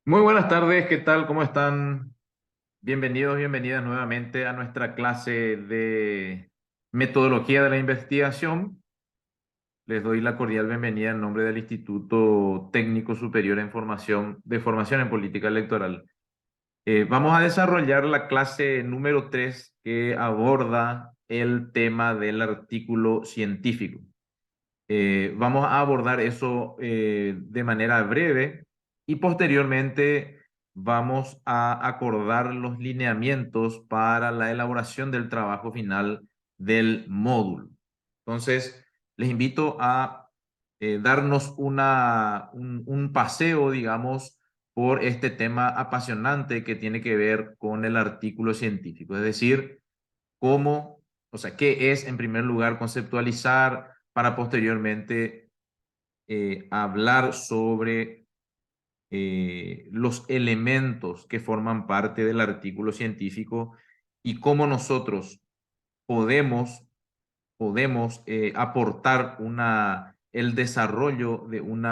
Muy buenas tardes, ¿qué tal? ¿Cómo están? Bienvenidos, bienvenidas nuevamente a nuestra clase de metodología de la investigación. Les doy la cordial bienvenida en nombre del Instituto Técnico Superior en Formación en Política Electoral. Vamos a desarrollar la clase número 3 que aborda el tema del artículo científico. Vamos a abordar eso de manera breve y posteriormente vamos a acordar los lineamientos para la elaboración del trabajo final del módulo. Entonces, les invito a darnos un paseo, digamos, por este tema apasionante que tiene que ver con el artículo científico, es decir, cómo, o sea, qué es en primer lugar conceptualizar para posteriormente hablar sobre los elementos que forman parte del artículo científico y cómo nosotros podemos, podemos aportar el desarrollo de un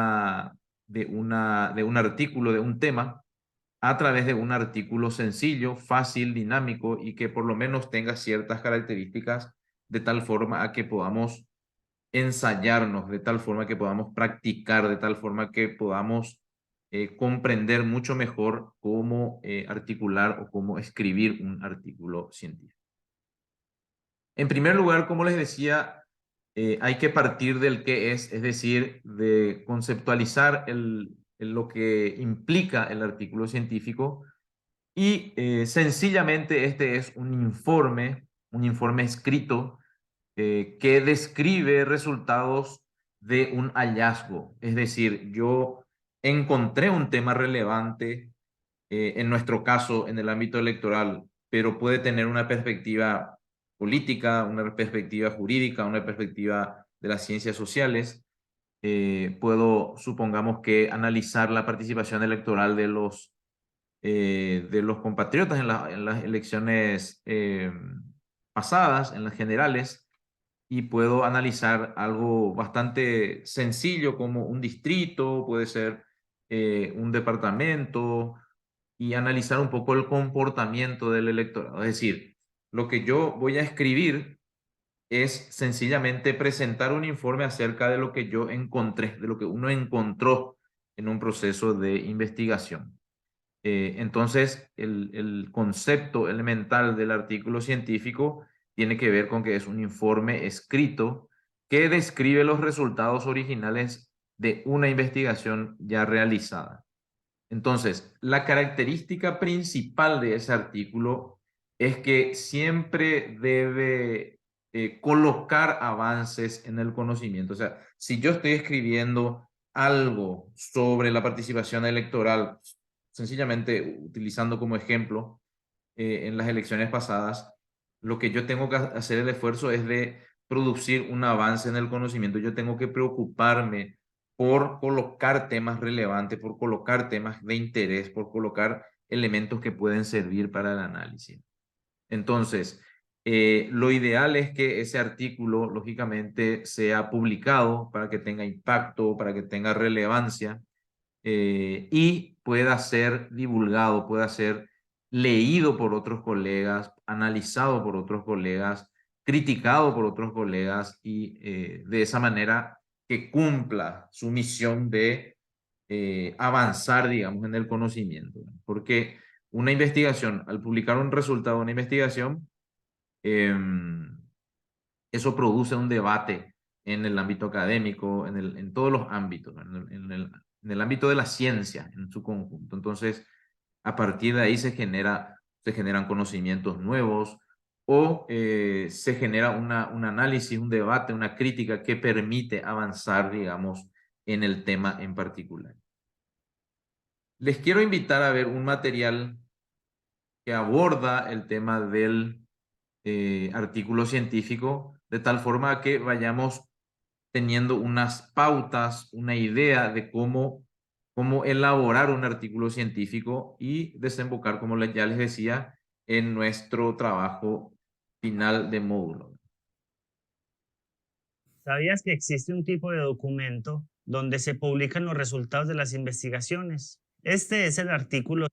artículo, de un tema, a través de un artículo sencillo, fácil, dinámico y que por lo menos tenga ciertas características de tal forma a que podamos ensayarnos, de tal forma que podamos practicar, de tal forma que podamos comprender mucho mejor cómo articular o cómo escribir un artículo científico. En primer lugar, como les decía, hay que partir del qué es decir, de conceptualizar lo que implica el artículo científico y sencillamente este es un informe escrito que describe resultados de un hallazgo. Es decir, yo encontré un tema relevante, en nuestro caso, en el ámbito electoral, pero puede tener una perspectiva política, una perspectiva jurídica, una perspectiva de las ciencias sociales. Puedo, supongamos que, analizar la participación electoral de los compatriotas en las elecciones pasadas, en las generales, y puedo analizar algo bastante sencillo como un distrito, puede ser un departamento, y analizar un poco el comportamiento del electorado. Es decir, lo que yo voy a escribir es sencillamente presentar un informe acerca de lo que yo encontré, de lo que uno encontró en un proceso de investigación. Entonces, el concepto elemental del artículo científico tiene que ver con que es un informe escrito que describe los resultados originales de una investigación ya realizada. Entonces, la característica principal de ese artículo es que siempre debe colocar avances en el conocimiento. O sea, si yo estoy escribiendo algo sobre la participación electoral, sencillamente utilizando como ejemplo en las elecciones pasadas, lo que yo tengo que hacer el esfuerzo es de producir un avance en el conocimiento. Yo tengo que preocuparme por colocar temas relevantes, por colocar temas de interés, por colocar elementos que pueden servir para el análisis. Entonces, lo ideal es que ese artículo, lógicamente, sea publicado para que tenga impacto, para que tenga relevancia, y pueda ser divulgado, pueda ser leído por otros colegas, analizado por otros colegas, criticado por otros colegas y de esa manera que cumpla su misión de avanzar, digamos, en el conocimiento. Porque una investigación, al publicar un resultado de una investigación, eso produce un debate en el ámbito académico, en todos los ámbitos, ¿no? En el ámbito de la ciencia en su conjunto. Entonces, a partir de ahí se generan conocimientos nuevos o se genera un análisis, un debate, una crítica que permite avanzar, digamos, en el tema en particular. Les quiero invitar a ver un material que aborda el tema del artículo científico, de tal forma que vayamos teniendo unas pautas, una idea de cómo elaborar un artículo científico y desembocar, como ya les decía, en nuestro trabajo final de módulo. ¿Sabías que existe un tipo de documento donde se publican los resultados de las investigaciones? Este es el artículo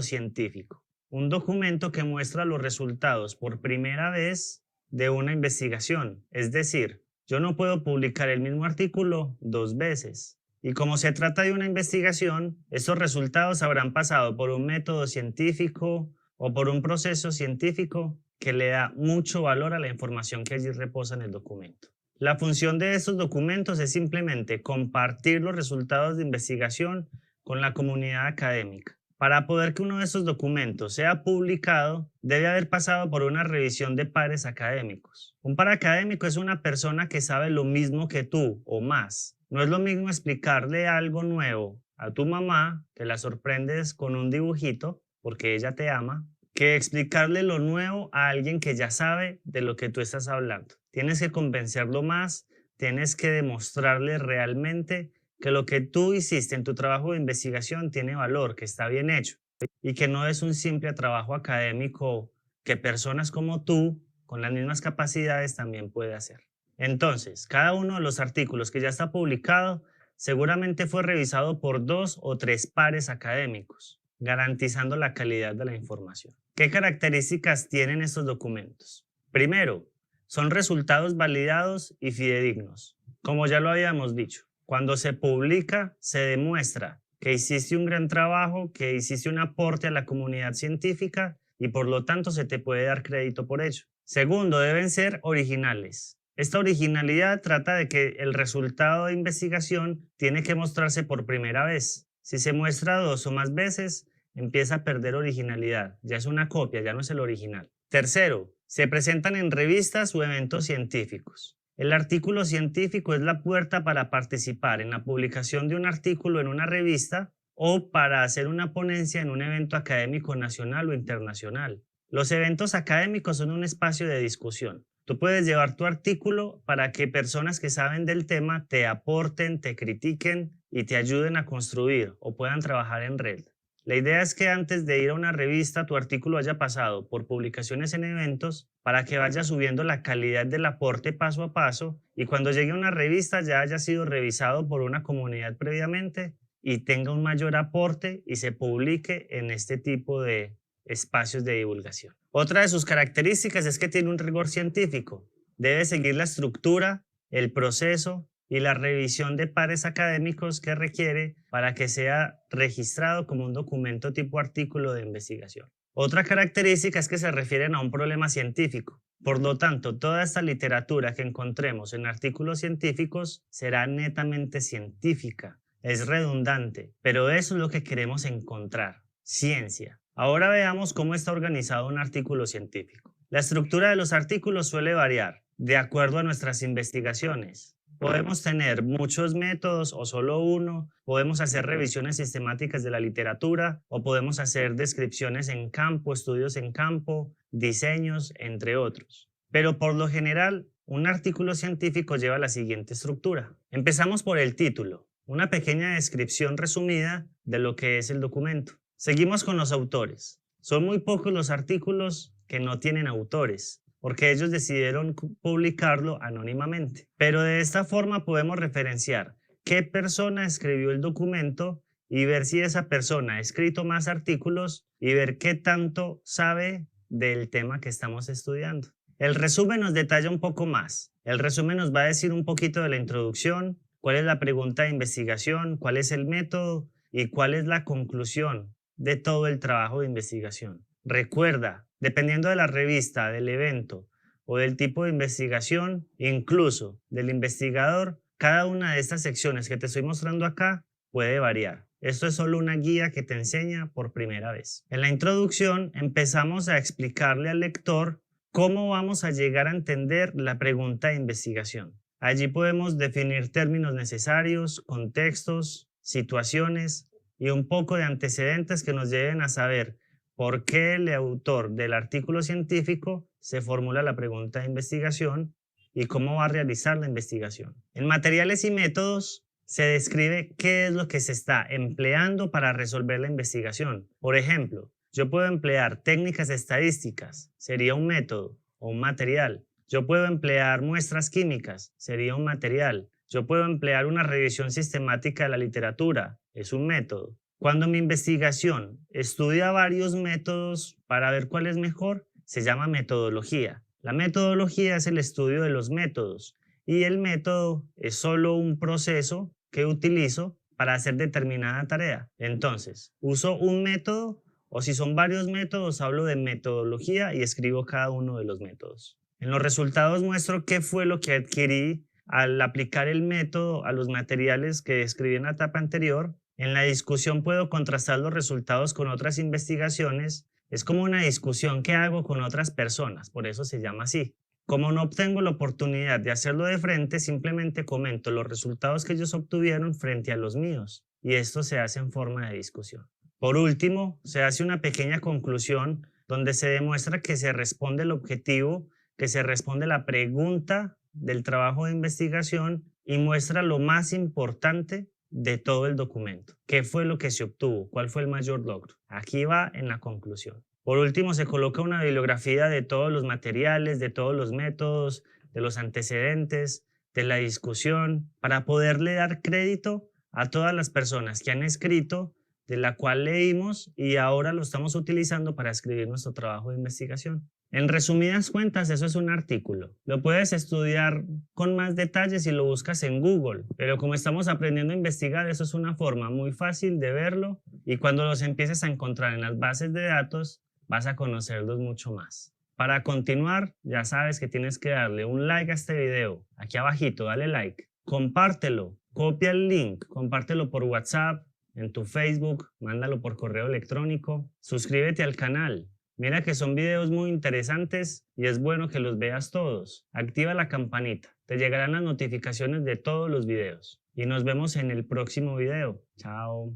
científico, un documento que muestra los resultados por primera vez de una investigación. Es decir, yo no puedo publicar el mismo artículo dos veces. Y como se trata de una investigación, estos resultados habrán pasado por un método científico o por un proceso científico que le da mucho valor a la información que allí reposa en el documento. La función de estos documentos es simplemente compartir los resultados de investigación con la comunidad académica. Para poder que uno de esos documentos sea publicado, debe haber pasado por una revisión de pares académicos. Un par académico es una persona que sabe lo mismo que tú o más. No es lo mismo explicarle algo nuevo a tu mamá, que la sorprendes con un dibujito, porque ella te ama, que explicarle lo nuevo a alguien que ya sabe de lo que tú estás hablando. Tienes que convencerlo más, tienes que demostrarle realmente que lo que tú hiciste en tu trabajo de investigación tiene valor, que está bien hecho y que no es un simple trabajo académico que personas como tú, con las mismas capacidades, también puede hacer. Entonces, cada uno de los artículos que ya está publicado seguramente fue revisado por 2 o 3 pares académicos, garantizando la calidad de la información. ¿Qué características tienen estos documentos? Primero, son resultados validados y fidedignos, como ya lo habíamos dicho. Cuando se publica, se demuestra que hiciste un gran trabajo, que hiciste un aporte a la comunidad científica y por lo tanto se te puede dar crédito por ello. Segundo, deben ser originales. Esta originalidad trata de que el resultado de investigación tiene que mostrarse por primera vez. Si se muestra 2 o más veces, empieza a perder originalidad. Ya es una copia, ya no es el original. Tercero, se presentan en revistas o eventos científicos. El artículo científico es la puerta para participar en la publicación de un artículo en una revista o para hacer una ponencia en un evento académico nacional o internacional. Los eventos académicos son un espacio de discusión. Tú puedes llevar tu artículo para que personas que saben del tema te aporten, te critiquen y te ayuden a construir o puedan trabajar en red. La idea es que antes de ir a una revista tu artículo haya pasado por publicaciones en eventos para que vaya subiendo la calidad del aporte paso a paso y cuando llegue a una revista ya haya sido revisado por una comunidad previamente y tenga un mayor aporte y se publique en este tipo de espacios de divulgación. Otra de sus características es que tiene un rigor científico. Debe seguir la estructura, el proceso y la revisión de pares académicos que requiere para que sea registrado como un documento tipo artículo de investigación. Otra característica es que se refieren a un problema científico. Por lo tanto, toda esta literatura que encontremos en artículos científicos será netamente científica. Es redundante, pero eso es lo que queremos encontrar, ciencia. Ahora veamos cómo está organizado un artículo científico. La estructura de los artículos suele variar de acuerdo a nuestras investigaciones. Podemos tener muchos métodos o solo uno, podemos hacer revisiones sistemáticas de la literatura o podemos hacer descripciones en campo, estudios en campo, diseños, entre otros. Pero por lo general, un artículo científico lleva la siguiente estructura. Empezamos por el título, una pequeña descripción resumida de lo que es el documento. Seguimos con los autores. Son muy pocos los artículos que no tienen autores, porque ellos decidieron publicarlo anónimamente. Pero de esta forma podemos referenciar qué persona escribió el documento y ver si esa persona ha escrito más artículos y ver qué tanto sabe del tema que estamos estudiando. El resumen nos detalla un poco más. El resumen nos va a decir un poquito de la introducción, cuál es la pregunta de investigación, cuál es el método y cuál es la conclusión de todo el trabajo de investigación. Recuerda, dependiendo de la revista, del evento o del tipo de investigación, incluso del investigador, cada una de estas secciones que te estoy mostrando acá puede variar. Esto es solo una guía que te enseña por primera vez. En la introducción empezamos a explicarle al lector cómo vamos a llegar a entender la pregunta de investigación. Allí podemos definir términos necesarios, contextos, situaciones y un poco de antecedentes que nos lleven a saber por qué el autor del artículo científico se formula la pregunta de investigación y cómo va a realizar la investigación. En materiales y métodos se describe qué es lo que se está empleando para resolver la investigación. Por ejemplo, yo puedo emplear técnicas estadísticas, sería un método o un material. Yo puedo emplear muestras químicas, sería un material. Yo puedo emplear una revisión sistemática de la literatura, es un método. Cuando mi investigación estudia varios métodos para ver cuál es mejor, se llama metodología. La metodología es el estudio de los métodos y el método es solo un proceso que utilizo para hacer determinada tarea. Entonces, uso un método o si son varios métodos, hablo de metodología y escribo cada uno de los métodos. En los resultados muestro qué fue lo que adquirí al aplicar el método a los materiales que escribí en la etapa anterior. En la discusión puedo contrastar los resultados con otras investigaciones. Es como una discusión que hago con otras personas, por eso se llama así. Como no obtengo la oportunidad de hacerlo de frente, simplemente comento los resultados que ellos obtuvieron frente a los míos, y esto se hace en forma de discusión. Por último, se hace una pequeña conclusión donde se demuestra que se responde el objetivo, que se responde la pregunta del trabajo de investigación y muestra lo más importante de todo el documento. ¿Qué fue lo que se obtuvo? ¿Cuál fue el mayor logro? Aquí va en la conclusión. Por último, se coloca una bibliografía de todos los materiales, de todos los métodos, de los antecedentes, de la discusión, para poderle dar crédito a todas las personas que han escrito, de la cual leímos y ahora lo estamos utilizando para escribir nuestro trabajo de investigación. En resumidas cuentas, eso es un artículo. Lo puedes estudiar con más detalles si lo buscas en Google, pero como estamos aprendiendo a investigar, eso es una forma muy fácil de verlo y cuando los empieces a encontrar en las bases de datos, vas a conocerlos mucho más. Para continuar, ya sabes que tienes que darle un like a este video. Aquí abajito, dale like. Compártelo, copia el link, compártelo por WhatsApp, en tu Facebook, mándalo por correo electrónico. Suscríbete al canal. Mira que son videos muy interesantes y es bueno que los veas todos. Activa la campanita. Te llegarán las notificaciones de todos los videos. Y nos vemos en el próximo video. Chao.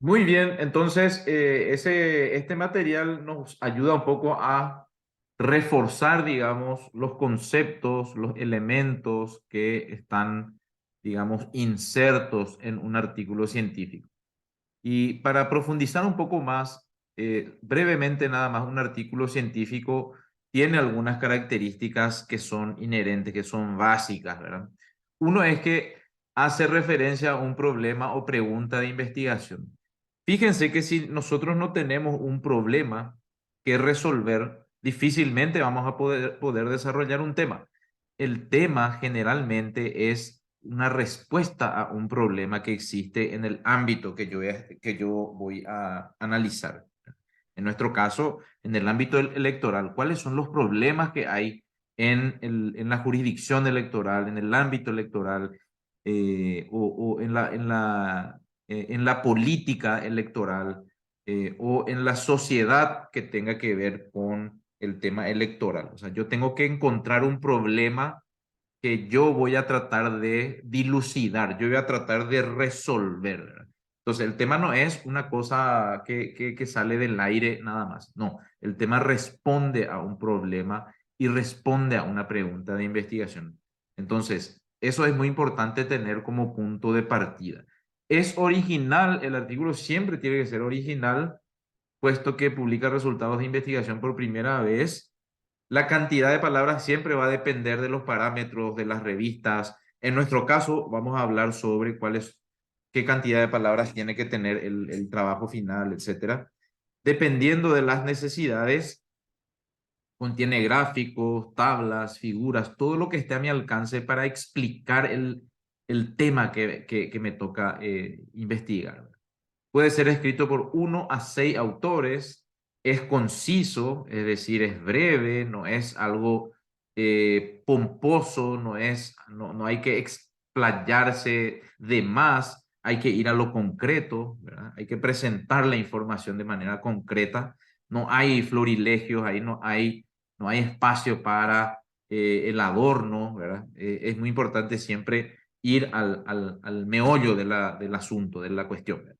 Muy bien, entonces este material nos ayuda un poco a reforzar, digamos, los conceptos, los elementos que están, digamos, insertos en un artículo científico. Y para profundizar un poco más, brevemente nada más, un artículo científico tiene algunas características que son inherentes, que son básicas, ¿verdad? Uno es que hace referencia a un problema o pregunta de investigación. Fíjense que si nosotros no tenemos un problema que resolver, difícilmente vamos a poder desarrollar un tema. El tema generalmente es una respuesta a un problema que existe en el ámbito que yo voy a analizar. En nuestro caso, en el ámbito electoral, ¿cuáles son los problemas que hay en la jurisdicción electoral, en el ámbito electoral o en la política electoral o en la sociedad que tenga que ver con el tema electoral? O sea, yo tengo que encontrar un problema que yo voy a tratar de dilucidar, yo voy a tratar de resolver, ¿verdad? Entonces, el tema no es una cosa que sale del aire nada más, no, el tema responde a un problema y responde a una pregunta de investigación. Entonces, eso es muy importante tener como punto de partida. Es original, el artículo siempre tiene que ser original, puesto que publica resultados de investigación por primera vez. La cantidad de palabras siempre va a depender de los parámetros de las revistas. En nuestro caso, vamos a hablar sobre qué cantidad de palabras tiene que tener el trabajo final, etcétera. Dependiendo de las necesidades, contiene gráficos, tablas, figuras, todo lo que esté a mi alcance para explicar el tema que me toca investigar. Puede ser escrito por 1 a 6 autores, es conciso, es decir, es breve, no es algo pomposo, no hay que explayarse de más, hay que ir a lo concreto, ¿verdad? Hay que presentar la información de manera concreta, no hay florilegios, ahí no hay espacio para el adorno, ¿verdad? Es muy importante siempre ir al meollo del asunto, de la cuestión, ¿verdad?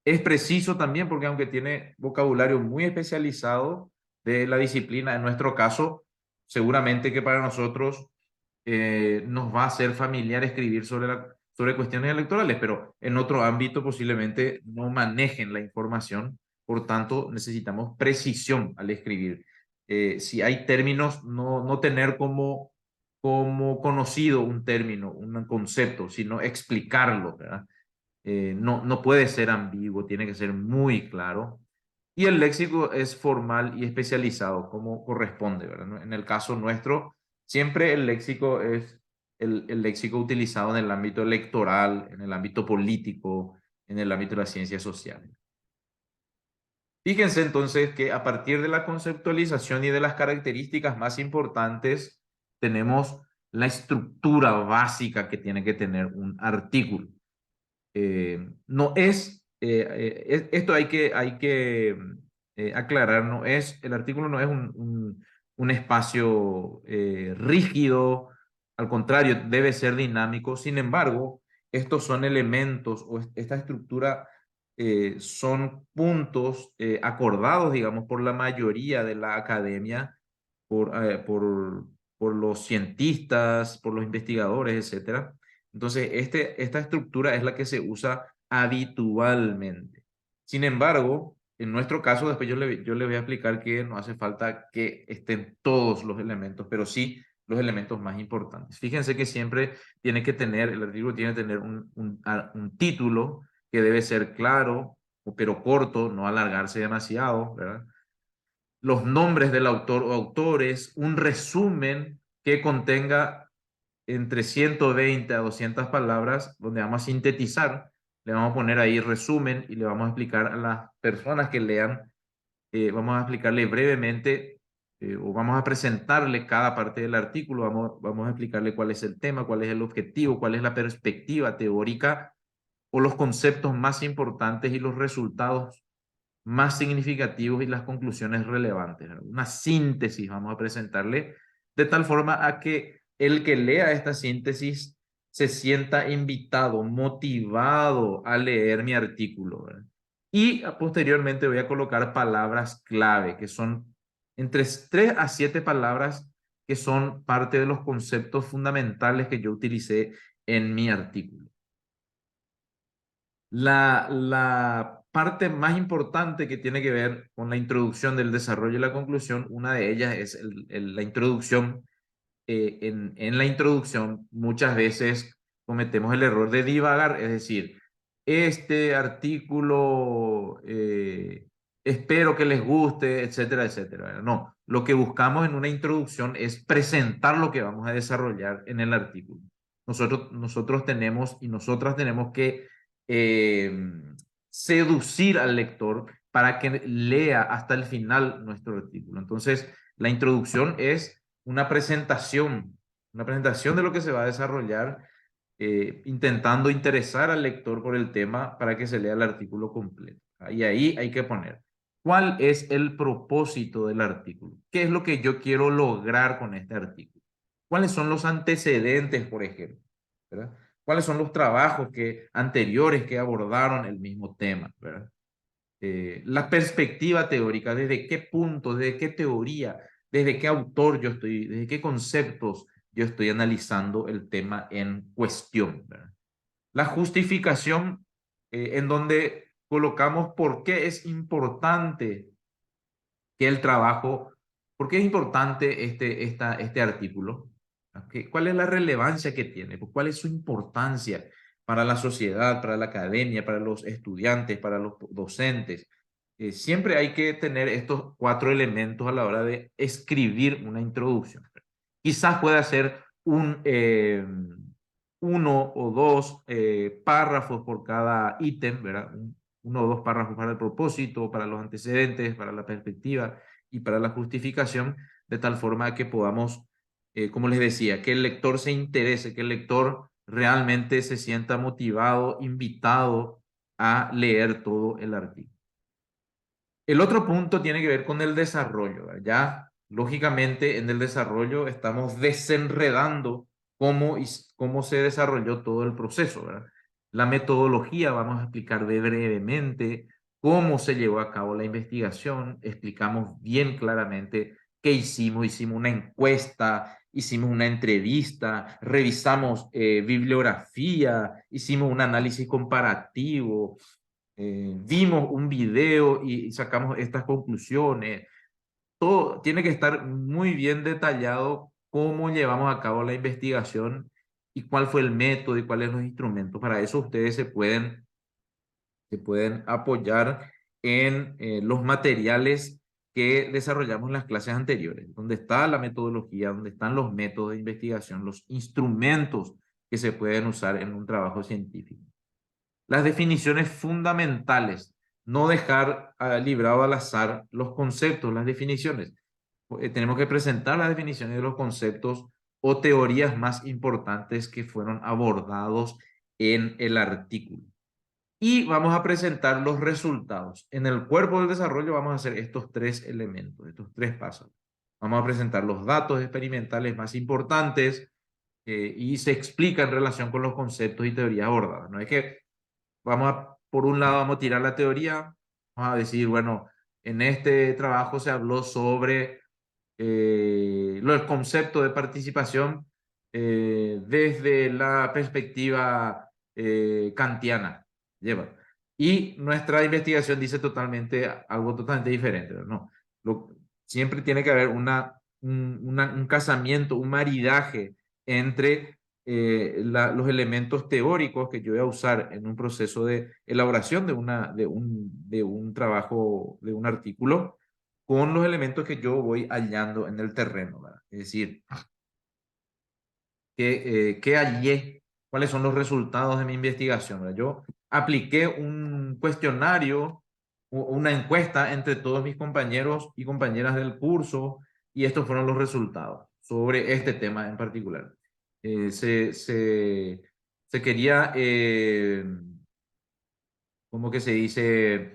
Es preciso también porque aunque tiene vocabulario muy especializado de la disciplina, en nuestro caso, seguramente que para nosotros nos va a ser familiar escribir sobre cuestiones electorales, pero en otro ámbito posiblemente no manejen la información Por tanto, necesitamos precisión al escribir. Si hay términos, no tener como conocido un término, un concepto, sino explicarlo, ¿verdad? No puede ser ambiguo, tiene que ser muy claro. Y el léxico es formal y especializado, como corresponde, ¿verdad? En el caso nuestro, siempre el léxico es el léxico utilizado en el ámbito electoral, en el ámbito político, en el ámbito de las ciencias sociales. Fíjense entonces que a partir de la conceptualización y de las características más importantes, tenemos la estructura básica que tiene que tener un artículo. No es, esto hay que aclarar, el artículo no es un espacio rígido, al contrario, debe ser dinámico. Sin embargo, estos son elementos o esta estructura son puntos acordados, digamos, por la mayoría de la academia, por los cientistas, por los investigadores, etcétera. Entonces, esta estructura es la que se usa habitualmente. Sin embargo, en nuestro caso, después yo le voy a explicar que no hace falta que estén todos los elementos, pero sí los elementos más importantes. Fíjense que siempre tiene que tener, el artículo tiene que tener un título que debe ser claro, pero corto, no alargarse demasiado, ¿verdad? Los nombres del autor o autores, un resumen que contenga entre 120 a 200 palabras, donde vamos a sintetizar, le vamos a poner ahí resumen y le vamos a explicar a las personas que lean, vamos a explicarle brevemente o vamos a presentarle cada parte del artículo, vamos a explicarle cuál es el tema, cuál es el objetivo, cuál es la perspectiva teórica o los conceptos más importantes y los resultados más significativos y las conclusiones relevantes. Una síntesis vamos a presentarle de tal forma a que el que lea esta síntesis se sienta invitado, motivado a leer mi artículo, ¿verdad? Y posteriormente voy a colocar palabras clave, que son entre 3 a 7 palabras que son parte de los conceptos fundamentales que yo utilicé en mi artículo. La parte más importante que tiene que ver con la introducción del desarrollo y la conclusión, una de ellas es la introducción. En la introducción muchas veces cometemos el error de divagar, es decir, este artículo espero que les guste, etcétera, etcétera. No, lo que buscamos en una introducción es presentar lo que vamos a desarrollar en el artículo. Nosotros tenemos y nosotras tenemos que eh, seducir al lector para que lea hasta el final nuestro artículo. Entonces, la introducción es una presentación de lo que se va a desarrollar, intentando interesar al lector por el tema para que se lea el artículo completo. Y ahí hay que poner, ¿cuál es el propósito del artículo? ¿Qué es lo que yo quiero lograr con este artículo? ¿Cuáles son los antecedentes, por ejemplo? ¿Verdad? ¿Cuáles son los trabajos anteriores que abordaron el mismo tema? ¿Verdad? La perspectiva teórica, desde qué punto, desde qué teoría, desde qué autor yo estoy, desde qué conceptos yo estoy analizando el tema en cuestión, ¿verdad? La justificación, en donde colocamos por qué es importante que el trabajo, por qué es importante este artículo. ¿Cuál es la relevancia que tiene? ¿Cuál es su importancia para la sociedad, para la academia, para los estudiantes, para los docentes? Siempre hay que tener estos 4 elementos a la hora de escribir una introducción. Quizás pueda ser uno o dos párrafos por cada ítem, ¿verdad? Uno o dos párrafos para el propósito, para los antecedentes, para la perspectiva y para la justificación, de tal forma que podamos, como les decía, que el lector se interese, que el lector realmente se sienta motivado, invitado a leer todo el artículo. El otro punto tiene que ver con el desarrollo, ¿verdad? Ya, lógicamente, en el desarrollo estamos desenredando cómo se desarrolló todo el proceso, ¿verdad? La metodología, vamos a explicar brevemente cómo se llevó a cabo la investigación, explicamos bien claramente qué hicimos, hicimos una encuesta, hicimos una entrevista, revisamos bibliografía, hicimos un análisis comparativo, vimos un video y sacamos estas conclusiones. Todo tiene que estar muy bien detallado cómo llevamos a cabo la investigación y cuál fue el método y cuáles los instrumentos. Para eso ustedes se pueden apoyar en los materiales que desarrollamos en las clases anteriores, donde está la metodología, donde están los métodos de investigación, los instrumentos que se pueden usar en un trabajo científico. Las definiciones fundamentales, no dejar librado al azar los conceptos, las definiciones. Tenemos que presentar las definiciones de los conceptos o teorías más importantes que fueron abordados en el artículo. Y vamos a presentar los resultados. En el cuerpo del desarrollo vamos a hacer estos tres elementos, estos tres pasos. Vamos a presentar los datos experimentales más importantes y se explica en relación con los conceptos y teorías abordadas. No es que por un lado vamos a tirar la teoría, vamos a decir, bueno, en este trabajo se habló sobre el concepto de participación desde la perspectiva kantiana. Lleva. Y nuestra investigación dice algo totalmente diferente. No, siempre tiene que haber un casamiento, un maridaje entre los elementos teóricos que yo voy a usar en un proceso de elaboración de un trabajo, de un artículo, con los elementos que yo voy hallando en el terreno, ¿verdad? Es decir, ¿qué hallé? ¿Cuáles son los resultados de mi investigación? ¿Verdad? Yo apliqué un cuestionario, una encuesta entre todos mis compañeros y compañeras del curso, y estos fueron los resultados sobre este tema en particular. Se quería, ¿cómo que se dice?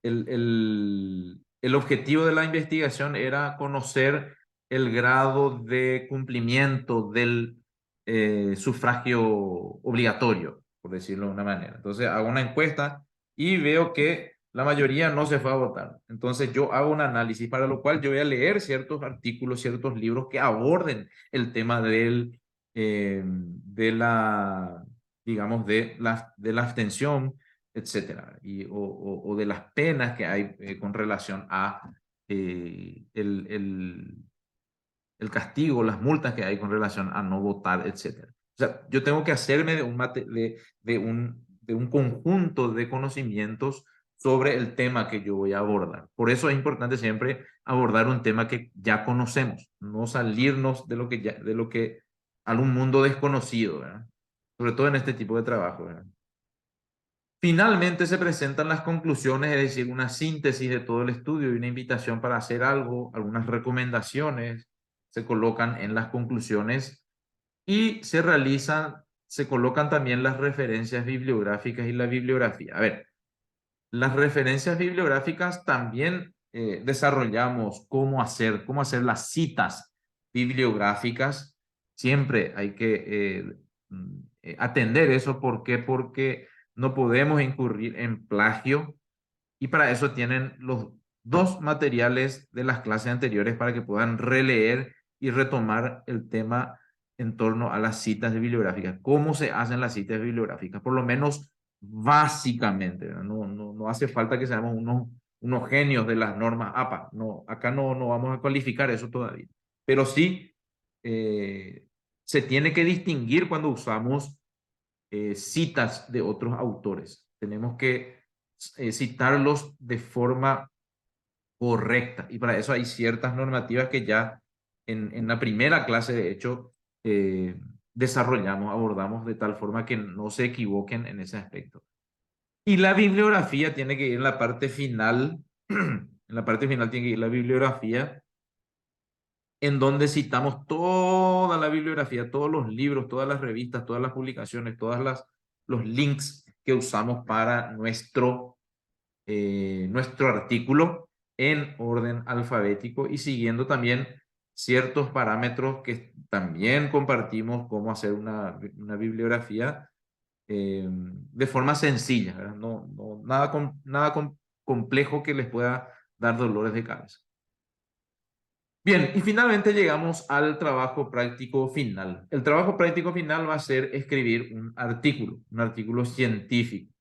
El objetivo de la investigación era conocer el grado de cumplimiento del sufragio obligatorio, por decirlo de una manera. Entonces hago una encuesta y veo que la mayoría no se fue a votar. Entonces yo hago un análisis para lo cual yo voy a leer ciertos artículos, ciertos libros que aborden el tema de la, digamos, de la abstención, etcétera, o de las penas que hay con relación a el castigo, las multas que hay con relación a no votar, etcétera. O sea, yo tengo que hacerme de un conjunto de conocimientos sobre el tema que yo voy a abordar. Por eso es importante siempre abordar un tema que ya conocemos, no salirnos de lo que algún mundo desconocido, ¿verdad? Sobre todo en este tipo de trabajo, ¿verdad? Finalmente se presentan las conclusiones, es decir, una síntesis de todo el estudio y una invitación para hacer algo, algunas recomendaciones se colocan en las conclusiones y se colocan también las referencias bibliográficas y la bibliografía. A ver, las referencias bibliográficas también desarrollamos cómo hacer las citas bibliográficas. Siempre hay que atender eso. ¿Por qué? Porque no podemos incurrir en plagio y para eso tienen los dos materiales de las clases anteriores para que puedan releer y retomar el tema en torno a las citas bibliográficas. ¿Cómo se hacen las citas bibliográficas? Por lo menos básicamente, ¿verdad? No hace falta que seamos unos genios de las normas APA. No, acá no vamos a cualificar eso todavía. Pero sí se tiene que distinguir cuando usamos citas de otros autores. Tenemos que citarlos de forma correcta y para eso hay ciertas normativas que ya en la primera clase, de hecho, abordamos de tal forma que no se equivoquen en ese aspecto. Y la bibliografía tiene que ir en la parte final, en la parte final tiene que ir la bibliografía, en donde citamos toda la bibliografía, todos los libros, todas las revistas, todas las publicaciones, los links que usamos para nuestro artículo en orden alfabético y siguiendo también ciertos parámetros que también compartimos, cómo hacer una bibliografía de forma sencilla, ¿verdad? Nada complejo que les pueda dar dolores de cabeza. Bien, y finalmente llegamos al trabajo práctico final. El trabajo práctico final va a ser escribir un artículo científico.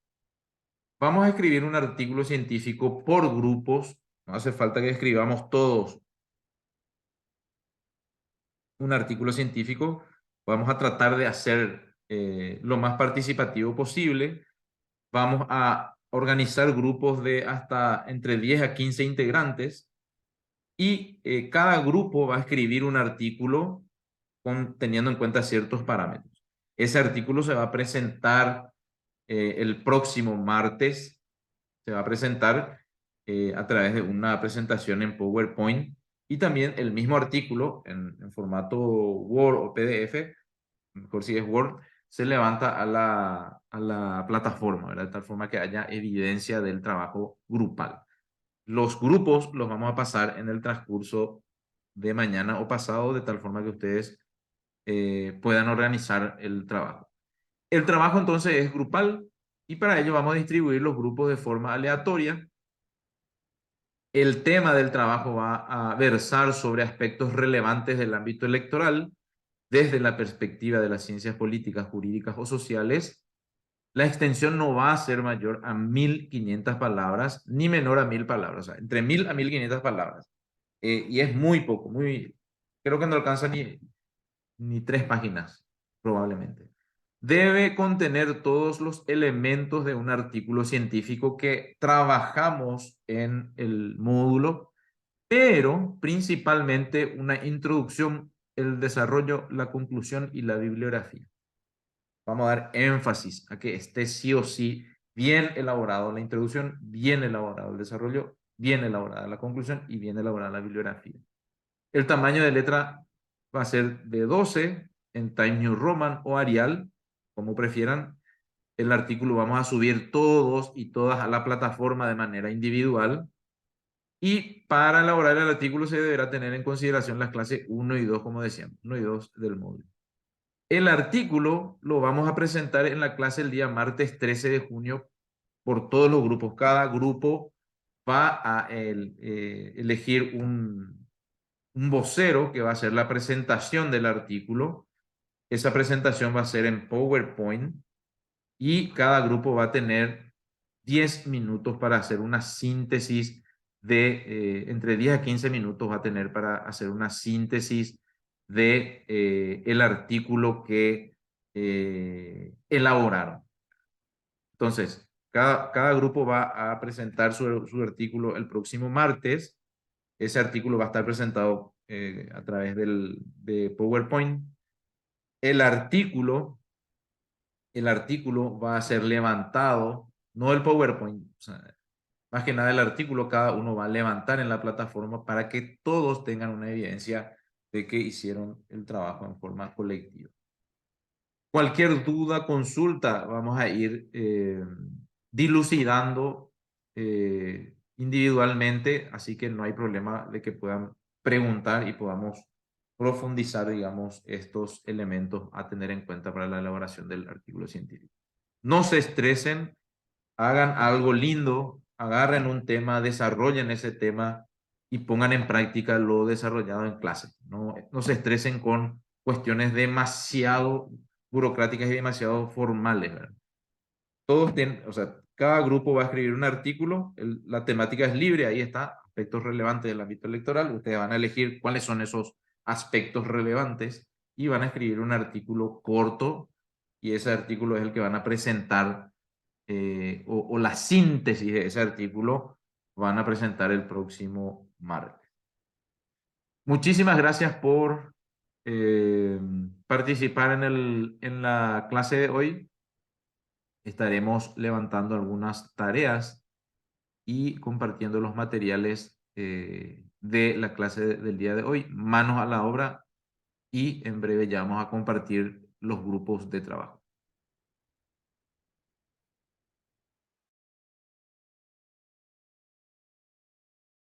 Vamos a escribir un artículo científico por grupos. No hace falta que escribamos todos un artículo científico. Vamos a tratar de hacer lo más participativo posible. Vamos a organizar grupos de hasta entre 10 a 15 integrantes y cada grupo va a escribir un artículo teniendo en cuenta ciertos parámetros. Ese artículo se va a presentar el próximo martes. Se va a presentar a través de una presentación en PowerPoint y también el mismo artículo en formato Word o PDF, mejor si es Word, se levanta a la plataforma, ¿verdad? De tal forma que haya evidencia del trabajo grupal. Los grupos los vamos a pasar en el transcurso de mañana o pasado, de tal forma que ustedes puedan organizar el trabajo. El trabajo entonces es grupal y para ello vamos a distribuir los grupos de forma aleatoria. El tema del trabajo va a versar sobre aspectos relevantes del ámbito electoral desde la perspectiva de las ciencias políticas, jurídicas o sociales. La extensión no va a ser mayor a 1500 palabras ni menor a 1000 palabras, o sea, entre 1000 a 1500 palabras. Y es muy poco, creo que no alcanza ni 3 páginas, probablemente. Debe contener todos los elementos de un artículo científico que trabajamos en el módulo, pero principalmente una introducción, el desarrollo, la conclusión y la bibliografía. Vamos a dar énfasis a que esté sí o sí bien elaborado la introducción, bien elaborado el desarrollo, bien elaborada la conclusión y bien elaborada la bibliografía. El tamaño de letra va a ser de 12 en Times New Roman o Arial, como prefieran. El artículo vamos a subir todos y todas a la plataforma de manera individual. Y para elaborar el artículo se deberá tener en consideración las clases 1 y 2, como decíamos, 1 y 2 del módulo. El artículo lo vamos a presentar en la clase el día martes 13 de junio por todos los grupos. Cada grupo va a elegir un vocero que va a hacer la presentación del artículo. Esa presentación va a ser en PowerPoint y cada grupo va a tener 10 minutos para hacer una síntesis entre 10 a 15 minutos va a tener para hacer una síntesis de el artículo que elaboraron. Entonces, cada grupo va a presentar su artículo el próximo martes. Ese artículo va a estar presentado a través de PowerPoint. El artículo, el artículo va a ser levantado, no el PowerPoint, o sea, más que nada el artículo cada uno va a levantar en la plataforma para que todos tengan una evidencia de que hicieron el trabajo en forma colectiva. Cualquier duda, consulta, vamos a ir dilucidando individualmente, así que no hay problema de que puedan preguntar y podamos profundizar, digamos, estos elementos a tener en cuenta para la elaboración del artículo científico. No se estresen, hagan algo lindo, agarren un tema, desarrollen ese tema y pongan en práctica lo desarrollado en clase. No se estresen con cuestiones demasiado burocráticas y demasiado formales, ¿verdad? Todos tienen, o sea, cada grupo va a escribir un artículo, la temática es libre, ahí está, aspectos relevantes del ámbito electoral, ustedes van a elegir cuáles son esos aspectos relevantes y van a escribir un artículo corto y ese artículo es el que van a presentar o la síntesis de ese artículo van a presentar el próximo martes. Muchísimas gracias por participar en la clase de hoy. Estaremos levantando algunas tareas y compartiendo los materiales de la clase del día de hoy. Manos a la obra y en breve ya vamos a compartir los grupos de trabajo.